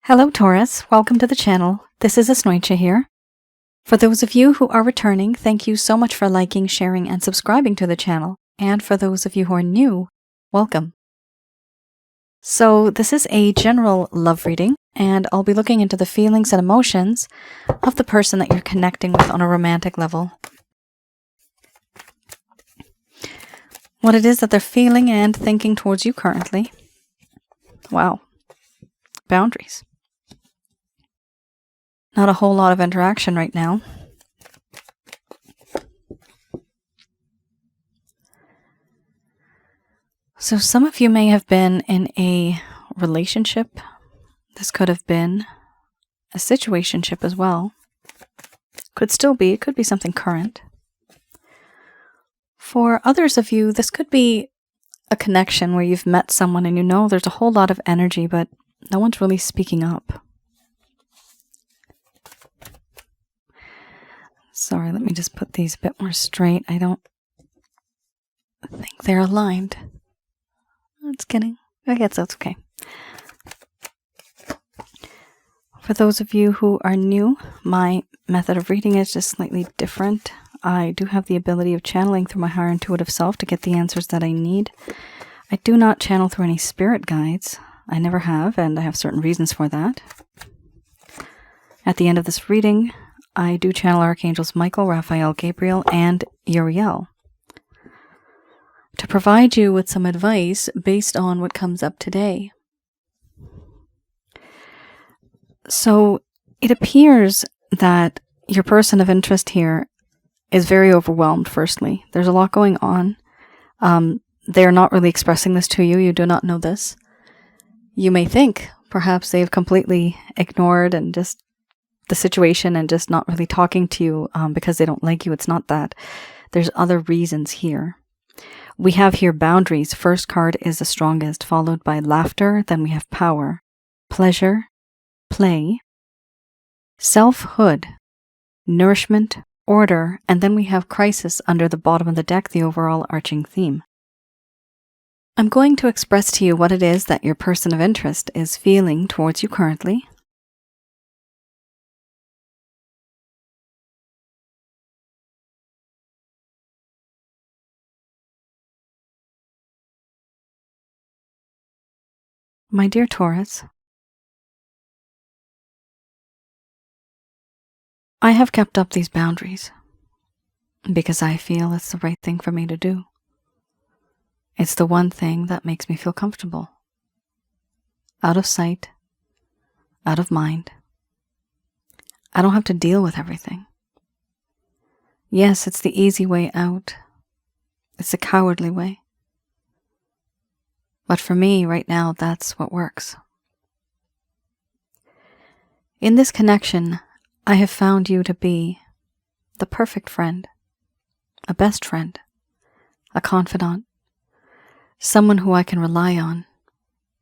Hello Taurus, welcome to the channel. This is Asnointia here. For those of you who are returning, thank you so much for liking, sharing, and subscribing to the channel. And for those of you who are new, welcome. So this is a general love reading, and I'll be looking into the feelings and emotions of the person that you're connecting with on a romantic level. What it is that they're feeling and thinking towards you currently. Wow. Boundaries. Not a whole lot of interaction right now. So some of you may have been in a relationship. This could have been a situationship as well. Could still be. It could be something current. For others of you, this could be a connection where you've met someone and you know there's a whole lot of energy, but no one's really speaking up. Sorry, let me just put these a bit more straight. I don't think they're aligned. Just kidding. I guess that's okay. For those of you who are new, my method of reading is just slightly different. I do have the ability of channeling through my higher intuitive self to get the answers that I need. I do not channel through any spirit guides. I never have, and I have certain reasons for that. At the end of this reading, I do channel Archangels Michael, Raphael, Gabriel, and Uriel to provide you with some advice based on what comes up today. So it appears that your person of interest here is very overwhelmed, firstly. There's a lot going on. They're not really expressing this to you. You do not know this. You may think perhaps they've completely ignored and just the situation and just not really talking to you because they don't like you. It's not that. There's other reasons here. We have here boundaries. First card is the strongest, followed by laughter. Then we have power, pleasure, play, selfhood, nourishment, order, and then we have crisis under the bottom of the deck, the overall arching theme. I'm going to express to you what it is that your person of interest is feeling towards you currently. My dear Taurus, I have kept up these boundaries because I feel it's the right thing for me to do. It's the one thing that makes me feel comfortable. Out of sight, out of mind. I don't have to deal with everything. Yes, it's the easy way out. It's the cowardly way. But for me, right now, that's what works. In this connection, I have found you to be the perfect friend, a best friend, a confidant, someone who I can rely on,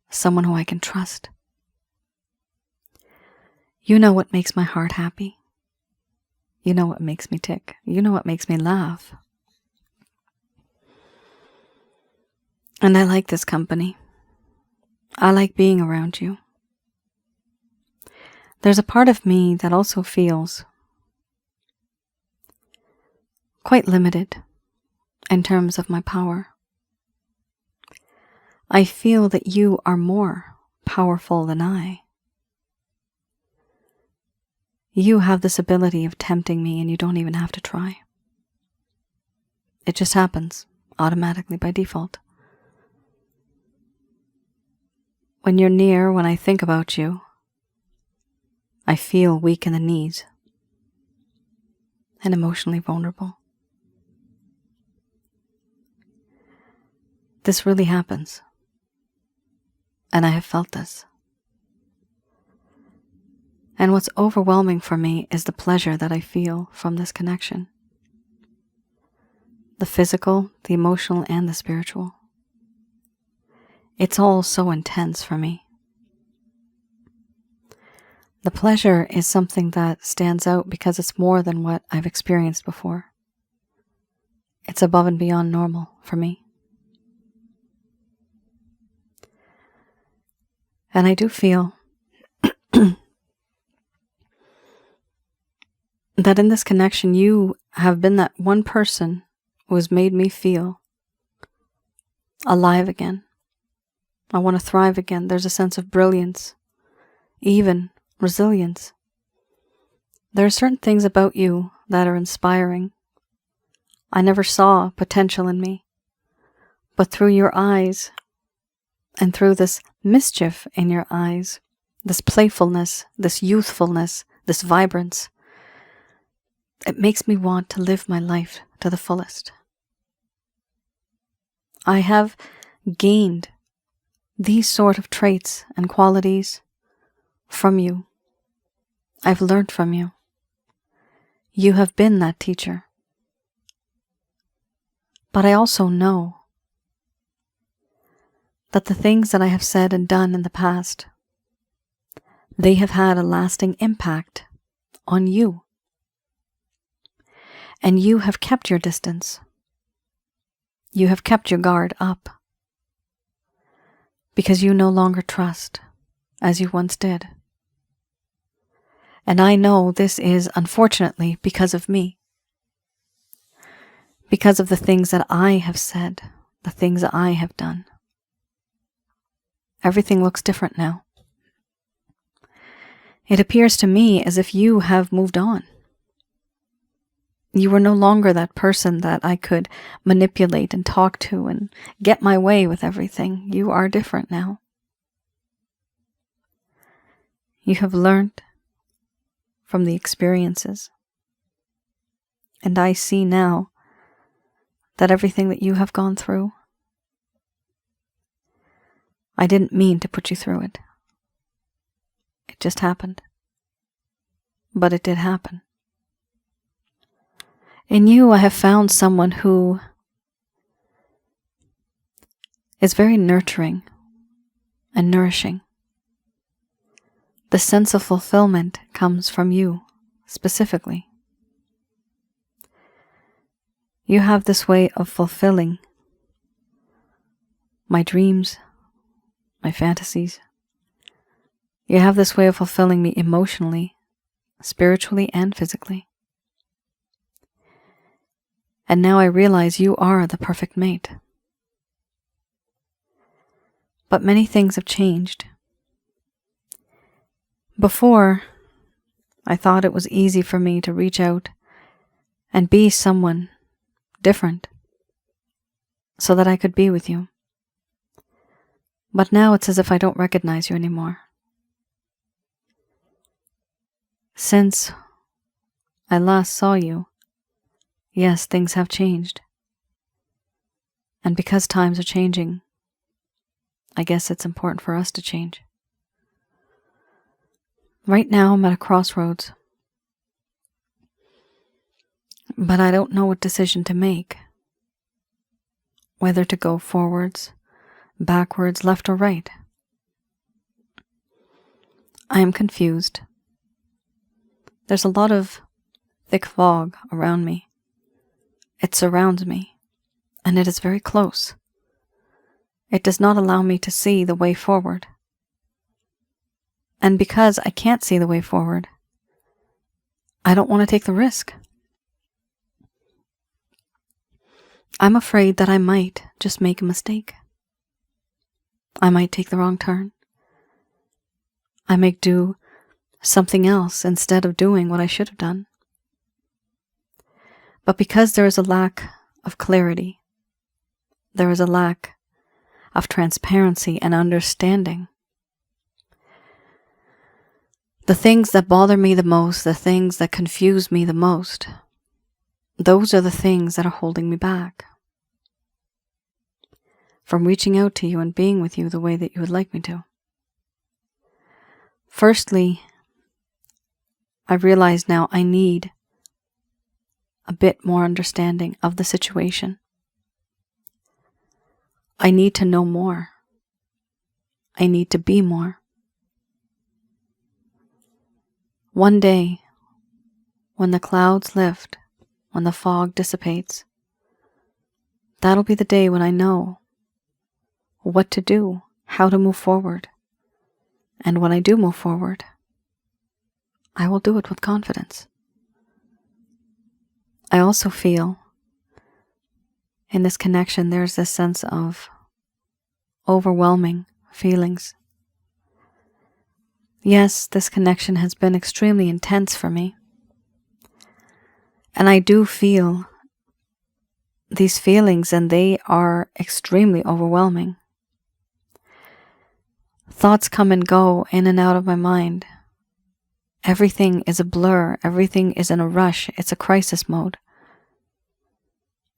someone who I can trust. You know what makes my heart happy. You know what makes me tick. You know what makes me laugh. And I like this company. I like being around you. There's a part of me that also feels quite limited in terms of my power. I feel that you are more powerful than I. You have this ability of tempting me and you don't even have to try. It just happens automatically by default. When you're near, when I think about you, I feel weak in the knees and emotionally vulnerable. This really happens, and I have felt this. And what's overwhelming for me is the pleasure that I feel from this connection. The physical, the emotional, and the spiritual. It's all so intense for me. The pleasure is something that stands out because it's more than what I've experienced before. It's above and beyond normal for me. And I do feel that in this connection, you have been that one person who has made me feel alive again. I want to thrive again. There's a sense of brilliance, even resilience. There are certain things about you that are inspiring. I never saw potential in me, but through your eyes and through this mischief in your eyes, this playfulness, this youthfulness, this vibrance, it makes me want to live my life to the fullest. I have gained these sort of traits and qualities from you. I've learned from you. You have been that teacher. But I also know that the things that I have said and done in the past, they have had a lasting impact on you. And you have kept your distance. You have kept your guard up. Because you no longer trust as you once did. And I know this is, unfortunately, because of me. Because of the things that I have said, the things that I have done. Everything looks different now. It appears to me as if you have moved on. You are no longer that person that I could manipulate and talk to and get my way with everything. You are different now. You have learned from the experiences. And I see now that everything that you have gone through, I didn't mean to put you through it. It just happened. But it did happen. In you, I have found someone who is very nurturing and nourishing. The sense of fulfillment comes from you, specifically. You have this way of fulfilling my dreams, my fantasies. You have this way of fulfilling me emotionally, spiritually, and physically. And now I realize you are the perfect mate. But many things have changed. Before, I thought it was easy for me to reach out and be someone different so that I could be with you. But now it's as if I don't recognize you anymore. Since I last saw you, yes, things have changed. And because times are changing, I guess it's important for us to change. Right now, I'm at a crossroads. But I don't know what decision to make. Whether to go forwards, backwards, left or right. I am confused. There's a lot of thick fog around me. It surrounds me, and it is very close. It does not allow me to see the way forward. And because I can't see the way forward, I don't want to take the risk. I'm afraid that I might just make a mistake. I might take the wrong turn. I might do something else instead of doing what I should have done. But because there is a lack of clarity, there is a lack of transparency and understanding, the things that bother me the most, the things that confuse me the most, those are the things that are holding me back from reaching out to you and being with you the way that you would like me to. Firstly, I realize now I need a bit more understanding of the situation. I need to know more. I need to be more. One day, when the clouds lift, when the fog dissipates, that'll be the day when I know what to do, how to move forward. And when I do move forward, I will do it with confidence. I also feel in this connection there's this sense of overwhelming feelings. Yes, this connection has been extremely intense for me. And I do feel these feelings, and they are extremely overwhelming. Thoughts come and go in and out of my mind. Everything is a blur. Everything is in a rush. It's a crisis mode.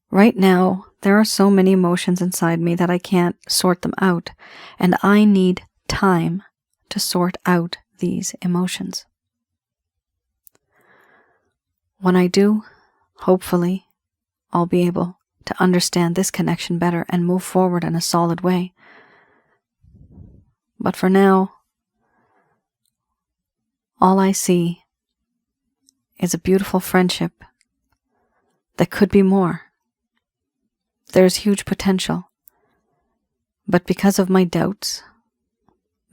Right now, there are so many emotions inside me that I can't sort them out, and I need time to sort out these emotions. When I do, hopefully, I'll be able to understand this connection better and move forward in a solid way. But for now, all I see is a beautiful friendship that could be more. There's huge potential. But because of my doubts,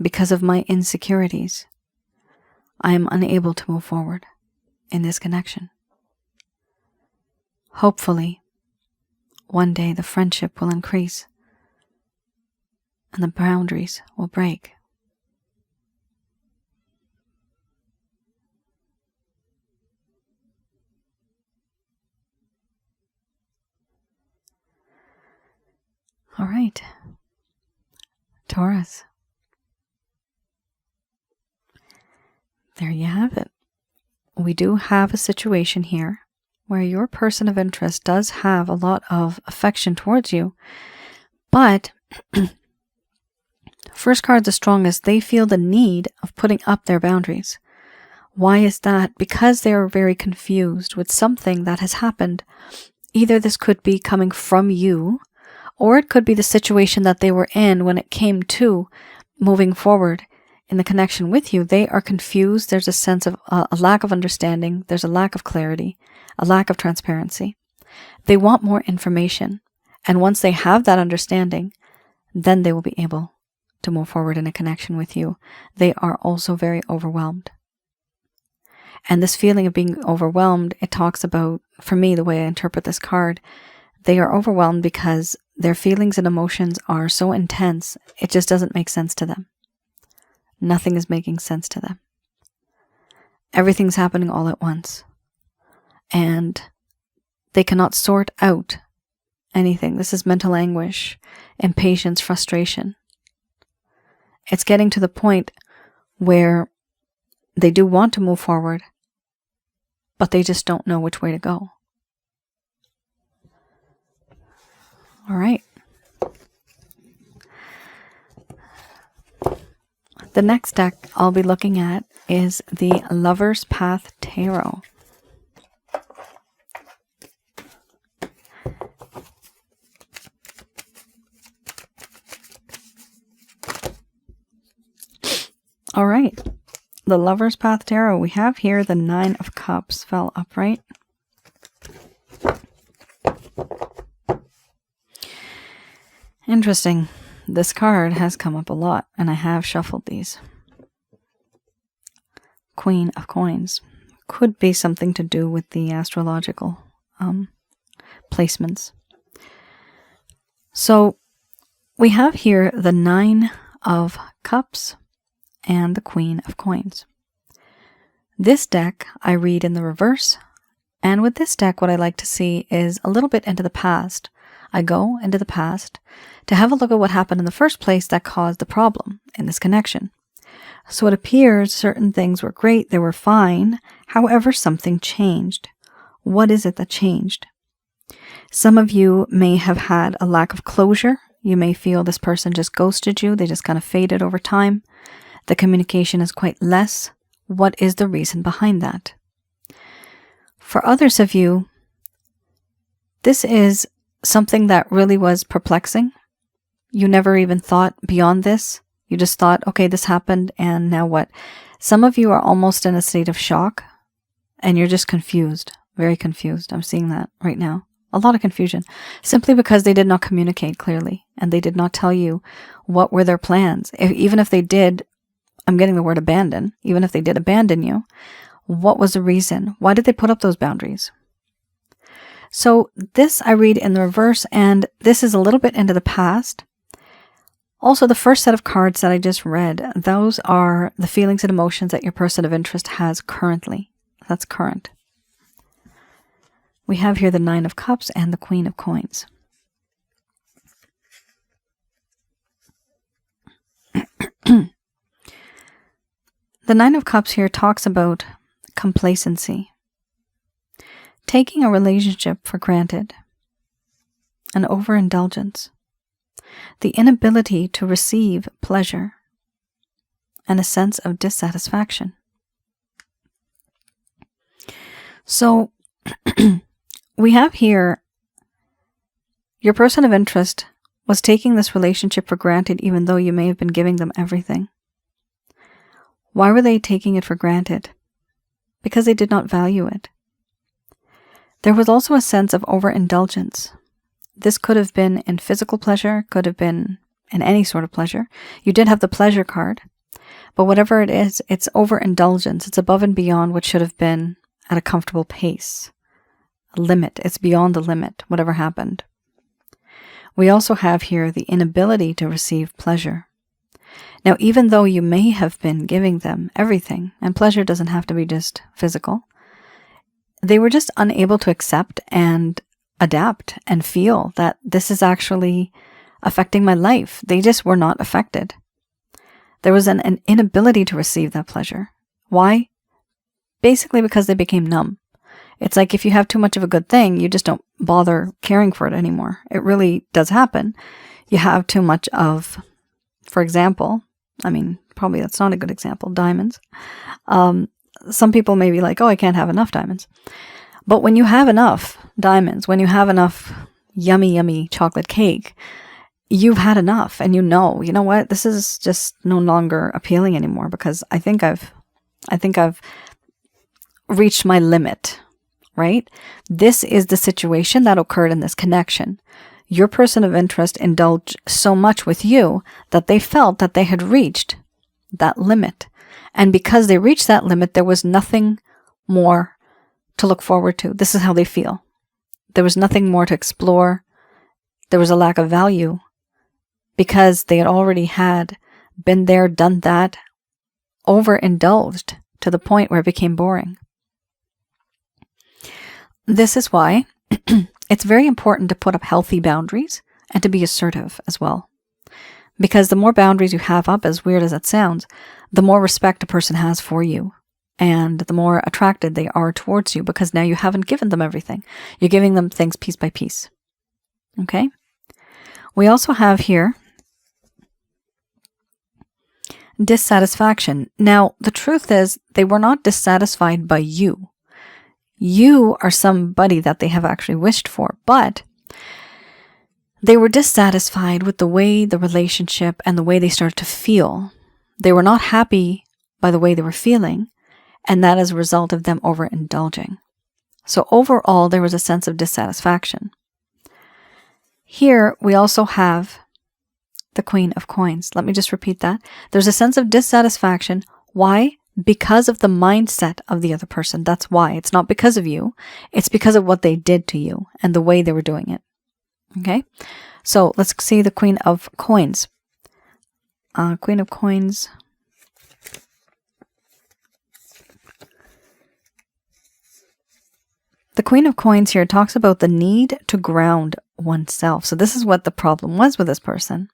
because of my insecurities, I am unable to move forward in this connection. Hopefully, one day the friendship will increase and the boundaries will break. All right, Taurus. There you have it. We do have a situation here where your person of interest does have a lot of affection towards you, but first card, the strongest, they feel the need of putting up their boundaries. Why is that? Because they are very confused with something that has happened. Either this could be coming from you, or it could be the situation that they were in when it came to moving forward in the connection with you. They are confused. There's a sense of a lack of understanding. There's a lack of clarity, a lack of transparency. They want more information. And once they have that understanding, then they will be able to move forward in a connection with you. They are also very overwhelmed. And this feeling of being overwhelmed, it talks about, for me, the way I interpret this card, they are overwhelmed because their feelings and emotions are so intense, it just doesn't make sense to them. Nothing is making sense to them. Everything's happening all at once. And they cannot sort out anything. This is mental anguish, impatience, frustration. It's getting to the point where they do want to move forward, but they just don't know which way to go. All right. The next deck I'll be looking at is the Lover's Path Tarot. All right. The Lover's Path Tarot. We have here the Nine of Cups fell upright. Interesting. This card has come up a lot, and I have shuffled these. Queen of Coins. Could be something to do with the astrological placements. So we have here the Nine of Cups and the Queen of Coins. This deck I read in the reverse, and with this deck what I like to see is a little bit into the past. I go into the past to have a look at what happened in the first place that caused the problem in this connection. So it appears certain things were great, they were fine, however something changed. What is it that changed? Some of you may have had a lack of closure. You may feel this person just ghosted you, they just kind of faded over time. The communication is quite less. What is the reason behind that? For others of you, this is something that really was perplexing. You never even thought beyond this. You just thought, okay, this happened, and now what? Some of you are almost in a state of shock, and you're just confused, very confused. I'm seeing that right now. A lot of confusion, simply because they did not communicate clearly, and they did not tell you what were their plans. Even if they did, I'm getting the word abandon, even if they did abandon you, What was the reason? Why did they put up those boundaries? So this I read in the reverse, and this is a little bit into the past. Also, the first set of cards that I just read, those are the feelings and emotions that your person of interest has currently. That's current. We have here the Nine of Cups and the Queen of Coins. The Nine of Cups here talks about complacency, taking a relationship for granted, an overindulgence, the inability to receive pleasure, and a sense of dissatisfaction. So we have here your person of interest was taking this relationship for granted even though you may have been giving them everything. Why were they taking it for granted? Because they did not value it. There was also a sense of overindulgence. This could have been in physical pleasure, could have been in any sort of pleasure. You did have the pleasure card, but whatever it is, it's overindulgence. It's above and beyond what should have been at a comfortable pace. A limit. It's beyond the limit, whatever happened. We also have here the inability to receive pleasure. Now, even though you may have been giving them everything, and pleasure doesn't have to be just physical, they were just unable to accept and adapt and feel that this is actually affecting my life. They just were not affected. There was an inability to receive that pleasure. Why? Basically because they became numb. It's like if you have too much of a good thing, you just don't bother caring for it anymore. It really does happen. You have too much of, for example, probably that's not a good example, diamonds. Some people may be like, oh, I can't have enough diamonds. But when you have enough diamonds, when you have enough yummy, yummy chocolate cake, you've had enough, and you know what, this is just no longer appealing anymore because I think I've reached my limit, right? This is the situation that occurred in this connection. Your person of interest indulged so much with you that they felt that they had reached that limit. And because they reached that limit, there was nothing more to look forward to. This is how they feel. There was nothing more to explore. There was a lack of value because they had already had been there, done that, overindulged to the point where it became boring. This is why it's very important to put up healthy boundaries and to be assertive as well. Because the more boundaries you have up, as weird as that sounds, the more respect a person has for you and the more attracted they are towards you because now you haven't given them everything. You're giving them things piece by piece. Okay? We also have here dissatisfaction. Now, the truth is they were not dissatisfied by you. You are somebody that they have actually wished for, but they were dissatisfied with the way the relationship and the way they started to feel. They were not happy by the way they were feeling, and that is a result of them overindulging. So overall, there was a sense of dissatisfaction. Here, we also have the Queen of Coins. Let me just repeat that. There's a sense of dissatisfaction. Why? Because of the mindset of the other person. That's why. It's not because of you. It's because of what they did to you and the way they were doing it. Okay? So let's see the Queen of Coins. Queen of Coins. The Queen of Coins here talks about the need to ground oneself. So this is what the problem was with this person.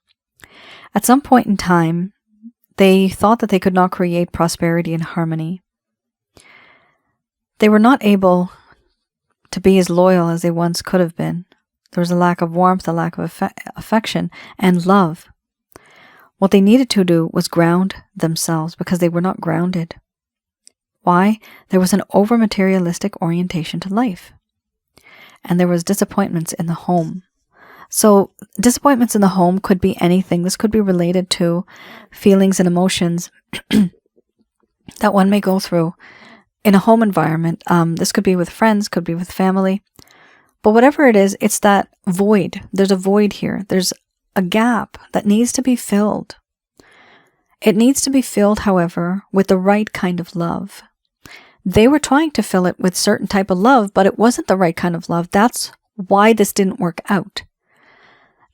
At some point in time, they thought that they could not create prosperity and harmony. They were not able to be as loyal as they once could have been. There was a lack of warmth, a lack of affection, and love. What they needed to do was ground themselves because they were not grounded. Why? There was an over-materialistic orientation to life. And there was disappointments in the home. So disappointments in the home could be anything. This could be related to feelings and emotions that one may go through in a home environment. This could be with friends, could be with family. But whatever it is, it's that void. There's a void here. There's a gap that needs to be filled. It needs to be filled, however, with the right kind of love. They were trying to fill it with certain type of love, but it wasn't the right kind of love. That's why this didn't work out.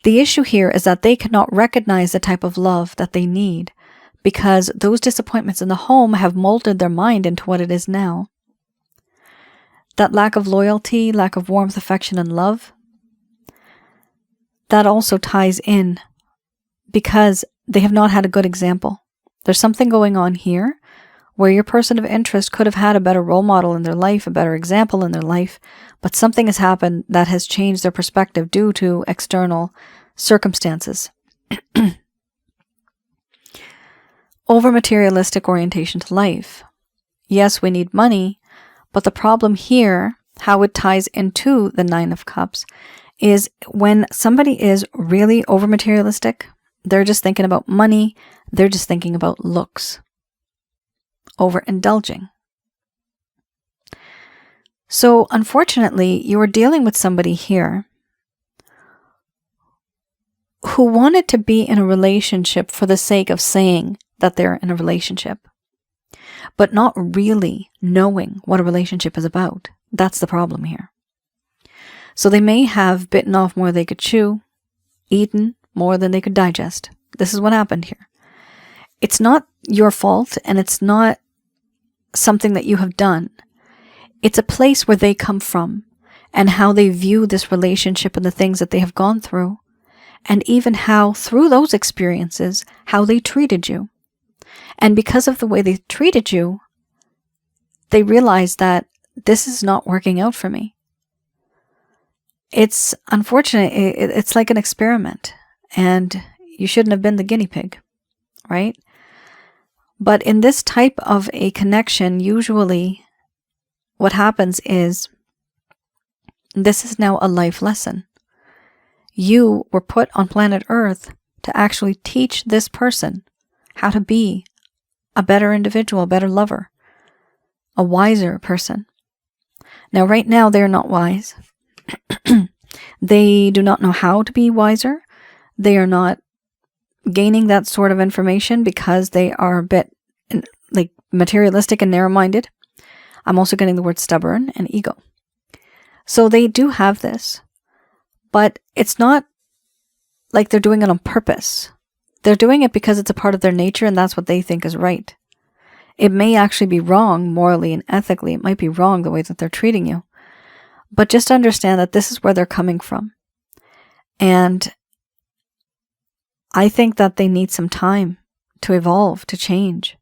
The issue here is that they cannot recognize the type of love that they need because those disappointments in the home have molded their mind into what it is now. That lack of loyalty, lack of warmth, affection, and love, that also ties in because they have not had a good example. There's something going on here where your person of interest could have had a better role model in their life, a better example in their life, but something has happened that has changed their perspective due to external circumstances. Over-materialistic orientation to life. Yes, we need money, but the problem here, how it ties into the Nine of Cups, is when somebody is really over-materialistic, they're just thinking about money, they're just thinking about looks. Overindulging. So, unfortunately, you are dealing with somebody here who wanted to be in a relationship for the sake of saying that they're in a relationship, but not really knowing what a relationship is about. That's the problem here. So they may have bitten off more than they could chew, eaten more than they could digest. This is what happened here. It's not your fault, and it's not something that you have done. It's a place where they come from and how they view this relationship and the things that they have gone through, and even how, through those experiences, how they treated you. And because of the way they treated you, they realized that this is not working out for me. It's unfortunate. It's like an experiment, and you shouldn't have been the guinea pig, right? But in this type of a connection, usually what happens is this is now a life lesson. You were put on planet Earth to actually teach this person how to be a better individual, a better lover, a wiser person. Now, right now, they're not wise. They do not know how to be wiser. They are not gaining that sort of information because they are a bit like materialistic and narrow-minded. I'm also getting the word stubborn and ego. So they do have this, but it's not like they're doing it on purpose. They're doing it because it's a part of their nature and that's what they think is right. It may actually be wrong morally and ethically. It might be wrong the way that they're treating you. But just understand that this is where they're coming from. And I think that they need some time to evolve, to change.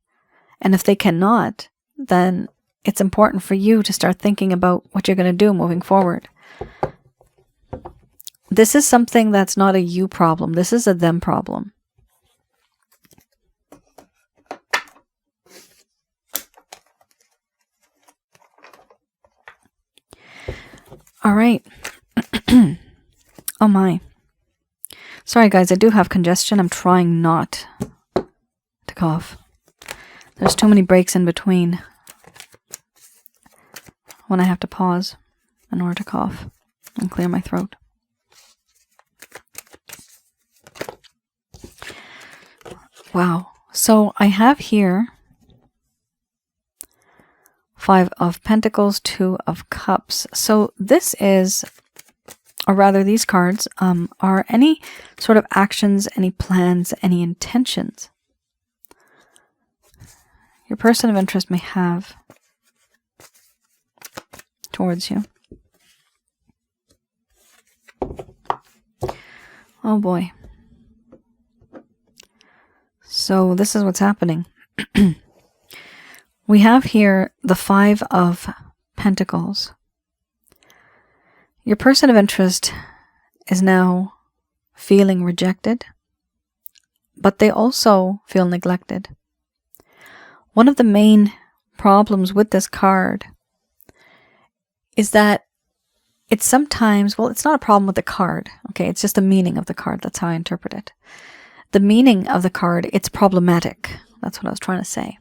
And if they cannot, then it's important for you to start thinking about what you're going to do moving forward. This is something that's not a you problem. This is a them problem. All right. Oh my. Sorry guys, I do have congestion. I'm trying not to cough. There's too many breaks in between when I have to pause in order to cough and clear my throat. Wow. So I have here 5 of Pentacles, 2 of Cups. So this is, or rather these cards, are any sort of actions, any plans, any intentions your person of interest may have towards you. Oh boy. So this is what's happening. We have here the 5 of Pentacles. Your person of interest is now feeling rejected, but they also feel neglected. One of the main problems with this card is that it's sometimes, well, it's not a problem with the card, okay? It's just the meaning of the card. That's how I interpret it. The meaning of the card, it's problematic. That's what I was trying to say.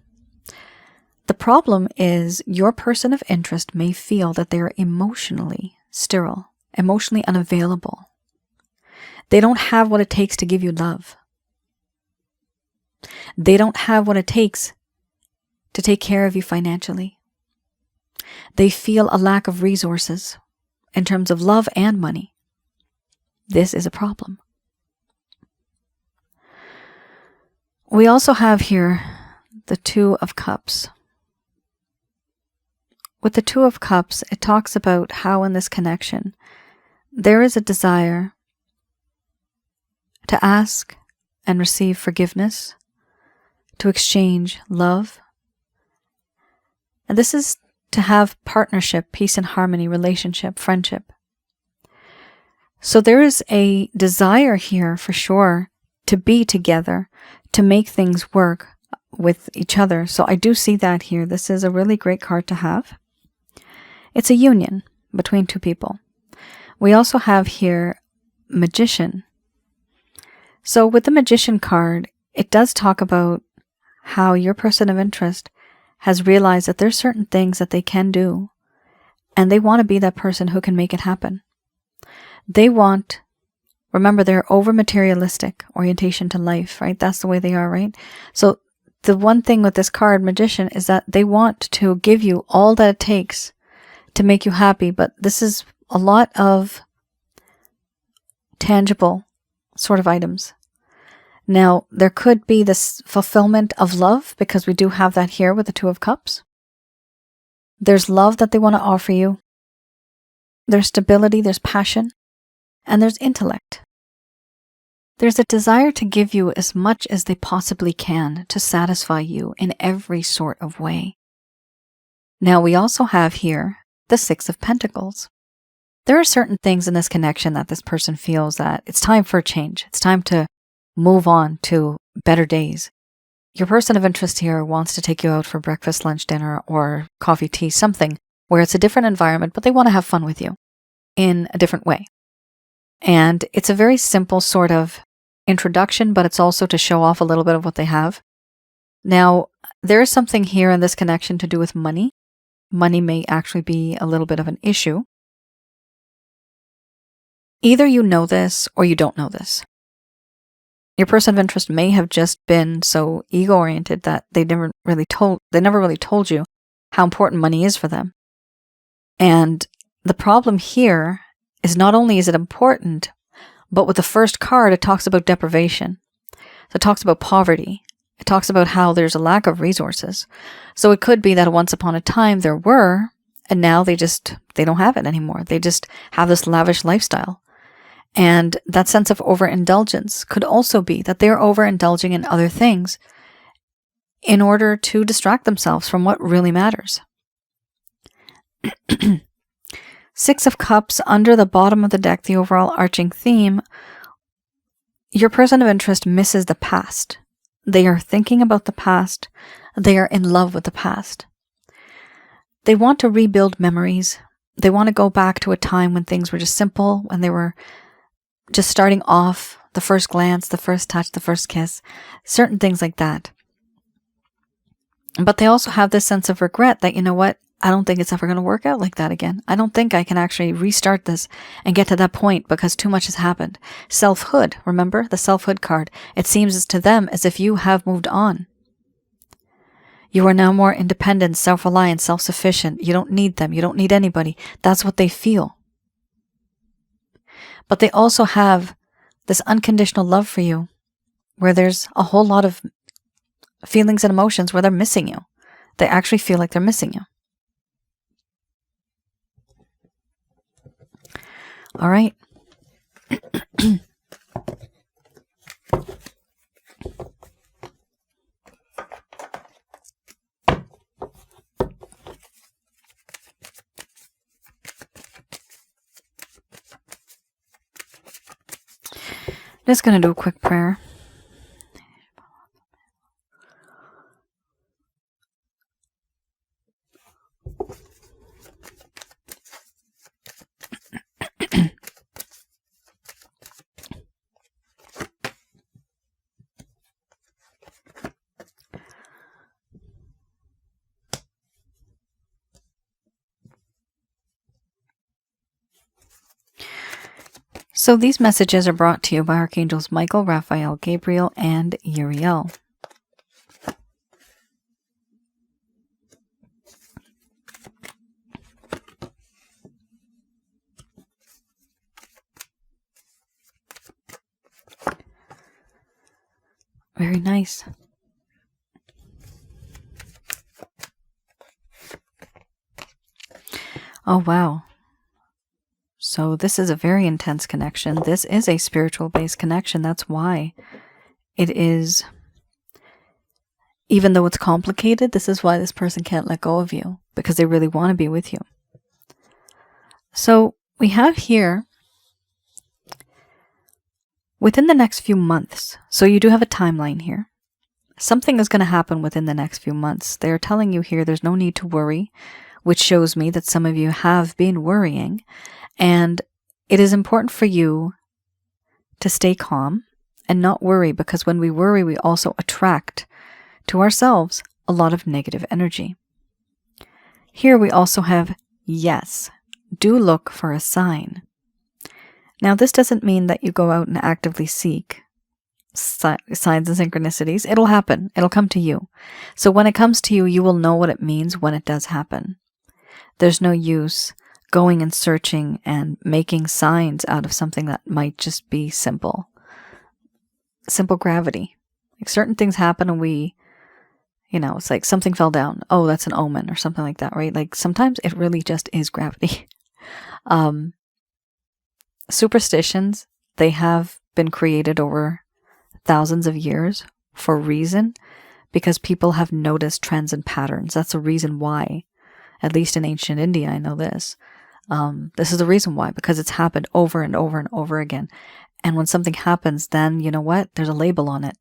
The problem is your person of interest may feel that they're emotionally sterile, emotionally unavailable. They don't have what it takes to give you love. They don't have what it takes to take care of you financially. They feel a lack of resources in terms of love and money. This is a problem. We also have here the Two of Cups. With the Two of Cups, it talks about how in this connection, there is a desire to ask and receive forgiveness, to exchange love. And this is to have partnership, peace and harmony, relationship, friendship. So there is a desire here for sure to be together, to make things work with each other. So I do see that here. This is a really great card to have. It's a union between two people. We also have here Magician. So with the Magician card, it does talk about how your person of interest has realized that there's certain things that they can do, and they want to be that person who can make it happen. They want, remember, they're over-materialistic orientation to life, right? That's the way they are, right? So the one thing with this card, Magician, is that they want to give you all that it takes to make you happy, but this is a lot of tangible sort of items. Now, there could be this fulfillment of love, because we do have that here with the Two of Cups. There's love that they want to offer you. There's stability, there's passion, and there's intellect. There's a desire to give you as much as they possibly can to satisfy you in every sort of way. Now, we also have here the Six of Pentacles. There are certain things in this connection that this person feels that it's time for a change. It's time to move on to better days. Your person of interest here wants to take you out for breakfast, lunch, dinner, or coffee, tea, something where it's a different environment, but they want to have fun with you in a different way. And it's a very simple sort of introduction, but it's also to show off a little bit of what they have. Now, there is something here in this connection to do with money. Money may actually be a little bit of an issue. Either you know this or you don't know this. Your person of interest may have just been so ego-oriented that they never really told you how important money is for them. And the problem here is not only is it important, but with the first card, it talks about deprivation. So it talks about poverty. It talks about how there's a lack of resources. So it could be that once upon a time there were, and now they don't have it anymore. They just have this lavish lifestyle. And that sense of overindulgence could also be that they're overindulging in other things in order to distract themselves from what really matters. Six of Cups under the bottom of the deck, the overall arching theme, your person of interest misses the past. They are thinking about the past. They are in love with the past. They want to rebuild memories. They want to go back to a time when things were just simple, when they were just starting off, the first glance, the first touch, the first kiss, certain things like that. But they also have this sense of regret that, you know what, I don't think it's ever going to work out like that again. I don't think I can actually restart this and get to that point because too much has happened. Selfhood, remember the selfhood card? It seems to them as if you have moved on. You are now more independent, self-reliant, self-sufficient. You don't need them. You don't need anybody. That's what they feel. But they also have this unconditional love for you, where there's a whole lot of feelings and emotions where they're missing you. They actually feel like they're missing you. All right. Just going to do a quick prayer. So these messages are brought to you by Archangels Michael, Raphael, Gabriel, and Uriel. Very nice. Oh, wow. So this is a very intense connection. This is a spiritual-based connection. That's why it is, even though it's complicated, this is why this person can't let go of you, because they really want to be with you. So we have here, within the next few months, so you do have a timeline here. Something is going to happen within the next few months. They're telling you here there's no need to worry, which shows me that some of you have been worrying. And it is important for you to stay calm and not worry, because when we worry, we also attract to ourselves a lot of negative energy. Here we also have yes. Do look for a sign. Now, this doesn't mean that you go out and actively seek signs and synchronicities. It'll happen. It'll come to you. So when it comes to you, you will know what it means when it does happen. There's no use going and searching and making signs out of something that might just be simple gravity. Like certain things happen and we, it's like something fell down. Oh, that's an omen or something like that, right? Like sometimes it really just is gravity. Superstitions, they have been created over thousands of years for a reason, because people have noticed trends and patterns. That's a reason why, at least in ancient India, I know this. This is the reason why, because it's happened over and over and over again. And when something happens, then you know what? There's a label on it,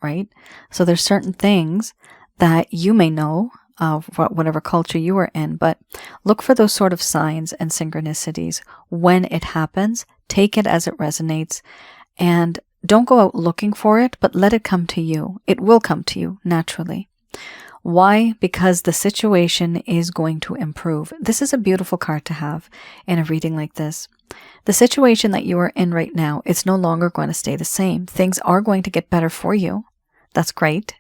right? So there's certain things that you may know of whatever culture you are in, but look for those sort of signs and synchronicities when it happens. Take it as it resonates, and don't go out looking for it, but let it come to you. It will come to you naturally. Why? Because the situation is going to improve. This is a beautiful card to have in a reading like this. The situation that you are in right now, it's no longer going to stay the same. Things are going to get better for you. That's great.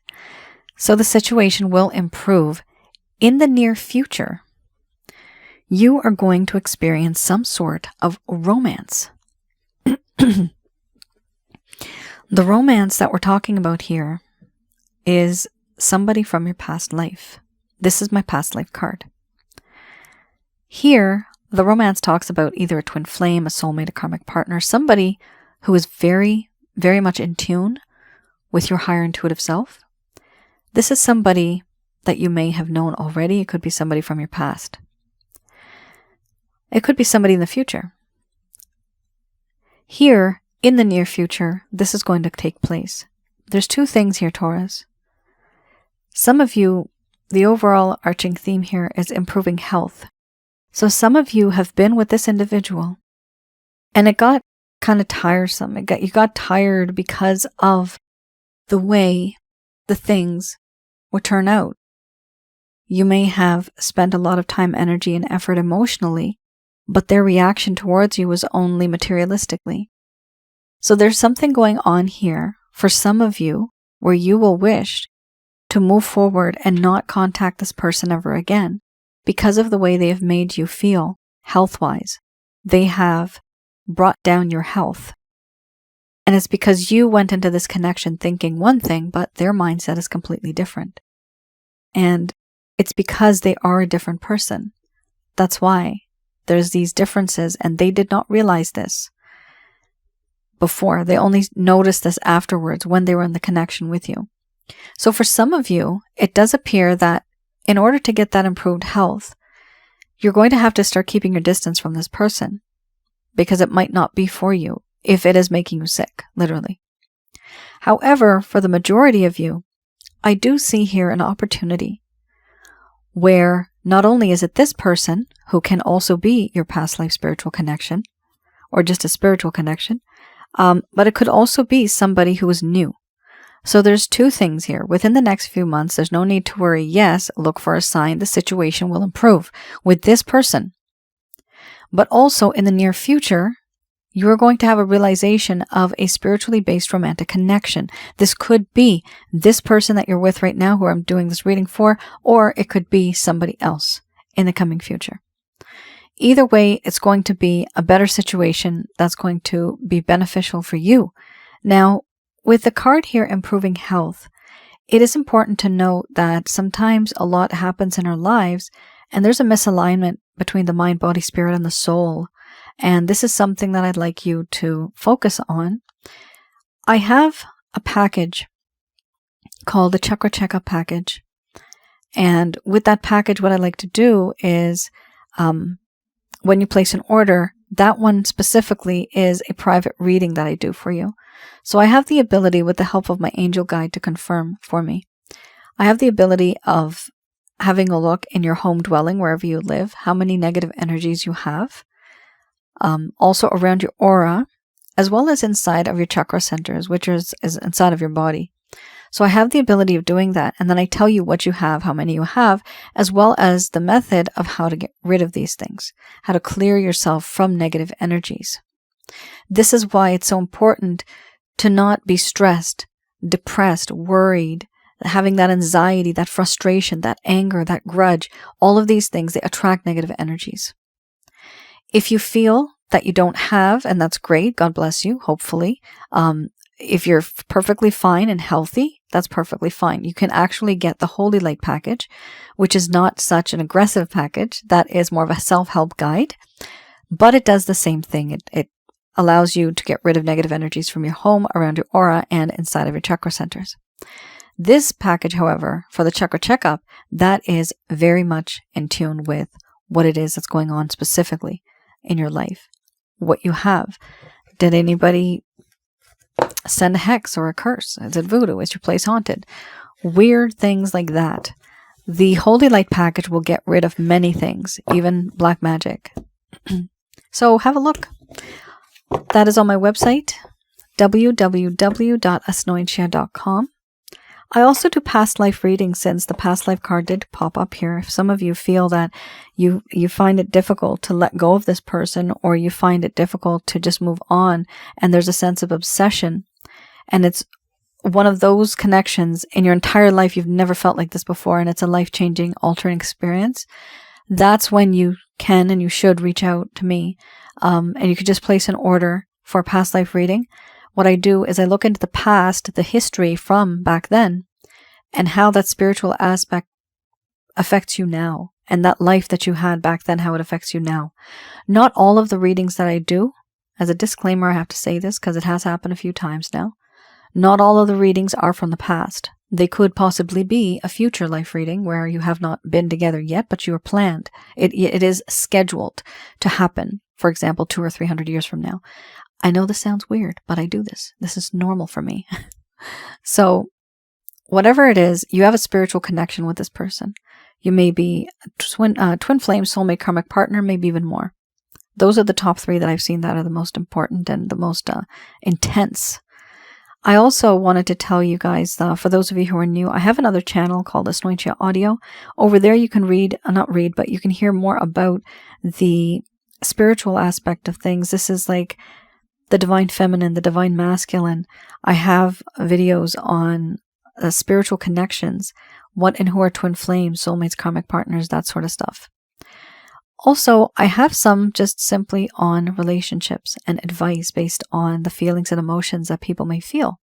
So the situation will improve in the near future. You are going to experience some sort of romance. The romance that we're talking about here is somebody from your past life. This is my past life card. Here, the romance talks about either a twin flame, a soulmate, a karmic partner, somebody who is very, very much in tune with your higher intuitive self. This is somebody that you may have known already. It could be somebody from your past. It could be somebody in the future. Here, in the near future, this is going to take place. There's two things here, Taurus. Some of you, the overall arching theme here is improving health. So some of you have been with this individual and it got kind of tiresome. You got tired because of the way the things would turn out. You may have spent a lot of time, energy, and effort emotionally, but their reaction towards you was only materialistically. So there's something going on here for some of you where you will wish to move forward and not contact this person ever again because of the way they have made you feel health-wise. They have brought down your health. And it's because you went into this connection thinking one thing, but their mindset is completely different. And it's because they are a different person. That's why there's these differences, and they did not realize this before. They only noticed this afterwards when they were in the connection with you. So for some of you, it does appear that in order to get that improved health, you're going to have to start keeping your distance from this person because it might not be for you if it is making you sick, literally. However, for the majority of you, I do see here an opportunity where not only is it this person who can also be your past life spiritual connection or just a spiritual connection, but it could also be somebody who is new. So there's two things here. Within the next few months, there's no need to worry. Yes, look for a sign. The situation will improve with this person. But also in the near future, you're going to have a realization of a spiritually based romantic connection. This could be this person that you're with right now who I'm doing this reading for, or it could be somebody else in the coming future. Either way, it's going to be a better situation that's going to be beneficial for you. Now, with the card here, improving health, it is important to note that sometimes a lot happens in our lives and there's a misalignment between the mind, body, spirit, and the soul. And this is something that I'd like you to focus on. I have a package called the Chakra Checkup Package. And with that package, what I like to do is, when you place an order, that one specifically is a private reading that I do for you. So I have the ability, with the help of my angel guide, to confirm for me. I have the ability of having a look in your home dwelling, wherever you live, how many negative energies you have. Also around your aura, as well as inside of your chakra centers, which is inside of your body. So I have the ability of doing that, and then I tell you what you have, how many you have, as well as the method of how to get rid of these things, how to clear yourself from negative energies. This is why it's so important to not be stressed, depressed, worried, having that anxiety, that frustration, that anger, that grudge. All of these things, they attract negative energies. If you feel that you don't have, and that's great, God bless you, hopefully. If you're perfectly fine and healthy, that's perfectly fine. You can actually get the Holy Light package, which is not such an aggressive package. That is more of a self-help guide, but it does the same thing. It allows you to get rid of negative energies from your home, around your aura, and inside of your chakra centers. This package, however, for the Chakra Checkup, that is very much in tune with what it is that's going on specifically in your life, what you have. Did anybody send a hex or a curse? Is it voodoo? Is your place haunted? Weird things like that. The Holy Light package will get rid of many things, even black magic. So have a look. That is on my website, www.asnointia.com. I also do past life readings, since the past life card did pop up here. If some of you feel that you find it difficult to let go of this person, or you find it difficult to just move on, and there's a sense of obsession, and it's one of those connections in your entire life, you've never felt like this before, and it's a life-changing, altering experience, that's when you can and you should reach out to me. And you could just place an order for a past life reading. What I do is I look into the past, the history from back then, and how that spiritual aspect affects you now, and that life that you had back then, how it affects you now. Not all of the readings that I do, as a disclaimer, I have to say this because it has happened a few times now. Not all of the readings are from the past. They could possibly be a future life reading where you have not been together yet, but you are planned. It is scheduled to happen, for example, 200 or 300 years from now. I know this sounds weird, but I do this. This is normal for me. So whatever it is, you have a spiritual connection with this person. You may be a twin flame, soulmate, karmic partner, maybe even more. Those are the top 3 that I've seen that are the most important and the most intense. I also wanted to tell you guys, for those of you who are new, I have another channel called Asnointia Audio. Over there you can but you can hear more about the spiritual aspect of things. This is like the divine feminine, the divine masculine. I have videos on spiritual connections, what and who are twin flames, soulmates, karmic partners, that sort of stuff. Also, I have some just simply on relationships and advice based on the feelings and emotions that people may feel.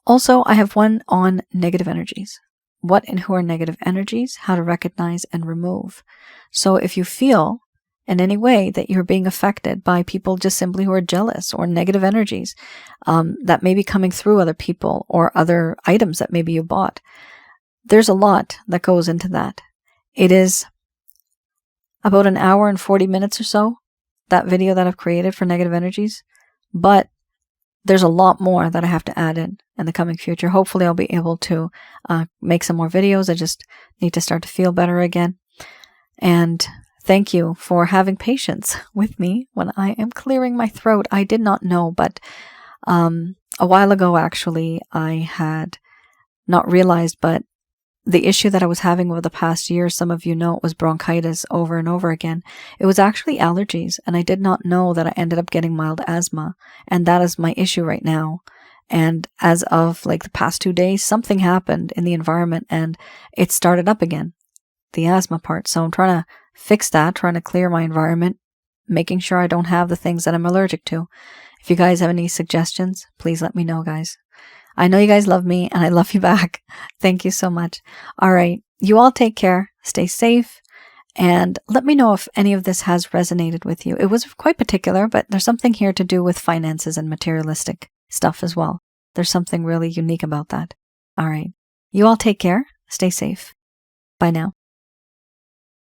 Also, I have one on negative energies. What and who are negative energies, how to recognize and remove. So if you feel in any way that you're being affected by people just simply who are jealous, or negative energies that may be coming through other people or other items that maybe you bought, there's a lot that goes into that. It is about an hour and 40 minutes or so, that video that I've created for negative energies, but there's a lot more that I have to add in the coming future. Hopefully I'll be able to make some more videos. I just need to start to feel better again. And thank you for having patience with me when I am clearing my throat. I did not know, but a while ago, actually, I had not realized, but the issue that I was having over the past year, some of you know, it was bronchitis over and over again. It was actually allergies, and I did not know that I ended up getting mild asthma, and that is my issue right now. And as of like the past 2 days, something happened in the environment, and it started up again, the asthma part. So I'm trying to fix that, trying to clear my environment, making sure I don't have the things that I'm allergic to. If you guys have any suggestions, please let me know, guys. I know you guys love me and I love you back. Thank you so much. All right. You all take care. Stay safe. And let me know if any of this has resonated with you. It was quite particular, but there's something here to do with finances and materialistic stuff as well. There's something really unique about that. All right. You all take care. Stay safe. Bye now.